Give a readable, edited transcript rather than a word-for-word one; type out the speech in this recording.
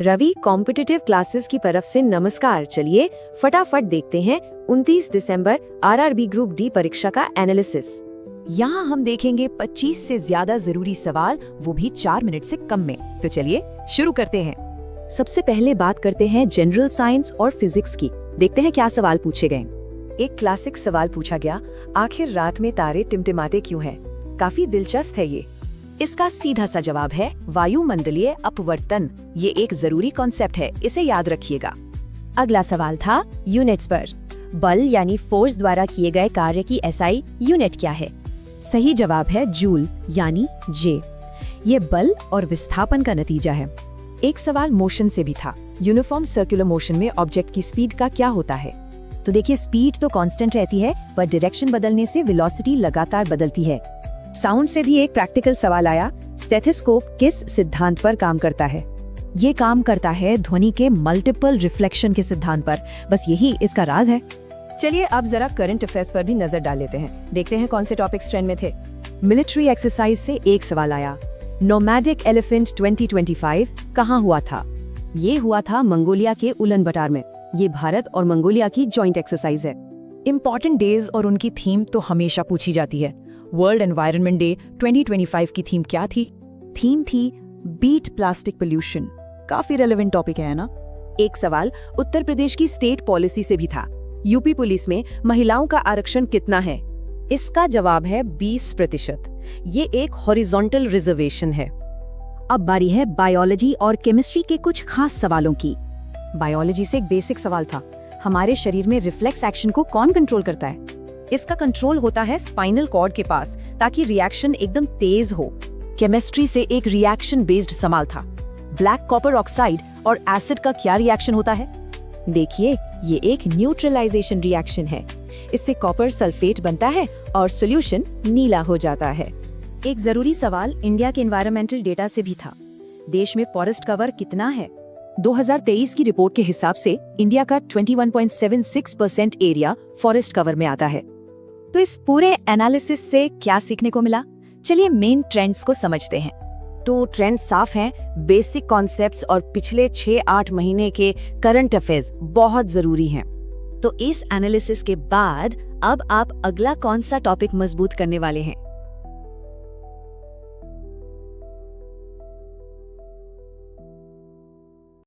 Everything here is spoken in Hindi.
रवि कॉम्पिटिटिव क्लासेस की तरफ से नमस्कार। चलिए फटाफट देखते हैं 29 दिसंबर आरआरबी ग्रुप डी परीक्षा का एनालिसिस। यहाँ हम देखेंगे 25 से ज्यादा जरूरी सवाल, वो भी 4 मिनट से कम में। तो चलिए शुरू करते हैं। सबसे पहले बात करते हैं जनरल साइंस और फिजिक्स की। देखते हैं क्या सवाल पूछे गए। एक क्लासिक सवाल पूछा गया, आखिर रात में तारे टिमटिमाते क्यों हैं? काफी दिलचस्प है ये। इसका सीधा सा जवाब है वायुमंडलीय अपवर्तन। ये एक जरूरी कॉन्सेप्ट है, इसे याद रखिएगा। अगला सवाल था यूनिट्स पर। बल यानी फोर्स द्वारा किए गए कार्य की एसआई यूनिट क्या है? सही जवाब है जूल यानी जे। ये बल और विस्थापन का नतीजा है। एक सवाल मोशन से भी था। यूनिफॉर्म सर्कुलर मोशन में ऑब्जेक्ट की स्पीड का क्या होता है? तो देखिए, स्पीड तो कांस्टेंट रहती है, पर डायरेक्शन बदलने से वेलोसिटी लगातार बदलती है। साउंड से भी एक प्रैक्टिकल सवाल आया, स्टेथोस्कोप किस सिद्धांत पर काम करता है? ये काम करता है ध्वनि के मल्टीपल रिफ्लेक्शन के सिद्धांत पर। बस यही इसका राज है। चलिए अब जरा करंट अफेयर्स पर भी नजर डाल लेते हैं। देखते हैं कौन से टॉपिक्स ट्रेंड में थे। मिलिट्री एक्सरसाइज से एक सवाल आया, नोमैडिक एलिफेंट 2025 कहाँ हुआ था? ये हुआ था मंगोलिया के उलन बटार में। ये भारत और मंगोलिया की जॉइंट एक्सरसाइज है। इम्पॉर्टेंट डेज और उनकी थीम तो हमेशा पूछी जाती है। वर्ल्ड एनवायरनमेंट डे 2025 की थीम क्या थी? थीम थी बीट प्लास्टिक पोल्यूशन। काफी रेलेवेंट टॉपिक है ना। एक सवाल उत्तर प्रदेश की स्टेट पॉलिसी से भी था, यूपी पुलिस में महिलाओं का आरक्षण कितना है? इसका जवाब है 20%। ये एक हॉरिजॉन्टल रिजर्वेशन है। अब बारी है बायोलॉजी और केमिस्ट्री के कुछ खास सवालों की। बायोलॉजी से एक बेसिक सवाल था, हमारे शरीर में रिफ्लेक्स एक्शन को कौन कंट्रोल करता है? इसका कंट्रोल होता है स्पाइनल कॉर्ड के पास, ताकि रिएक्शन एकदम तेज हो। केमिस्ट्री से एक रिएक्शन बेस्ड सवाल था, ब्लैक कॉपर ऑक्साइड और एसिड का क्या रिएक्शन होता है? देखिए, ये एक न्यूट्रलाइजेशन रिएक्शन है। इससे कॉपर सल्फेट बनता है और सॉल्यूशन नीला हो जाता है। एक जरूरी सवाल इंडिया के एनवायरमेंटल डेटा से भी था। देश में फॉरेस्ट कवर कितना है? 2023 की रिपोर्ट के हिसाब से इंडिया का 21.76% एरिया फॉरेस्ट कवर में आता है। तो इस पूरे एनालिसिस से क्या सीखने को मिला? चलिए मेन ट्रेंड्स को समझते हैं। तो ट्रेंड साफ हैं, बेसिक कॉन्सेप्ट्स और पिछले 6-8 महीने के करंट अफेयर्स बहुत जरूरी हैं। तो इस एनालिसिस के बाद अब आप अगला कौन सा टॉपिक मजबूत करने वाले हैं?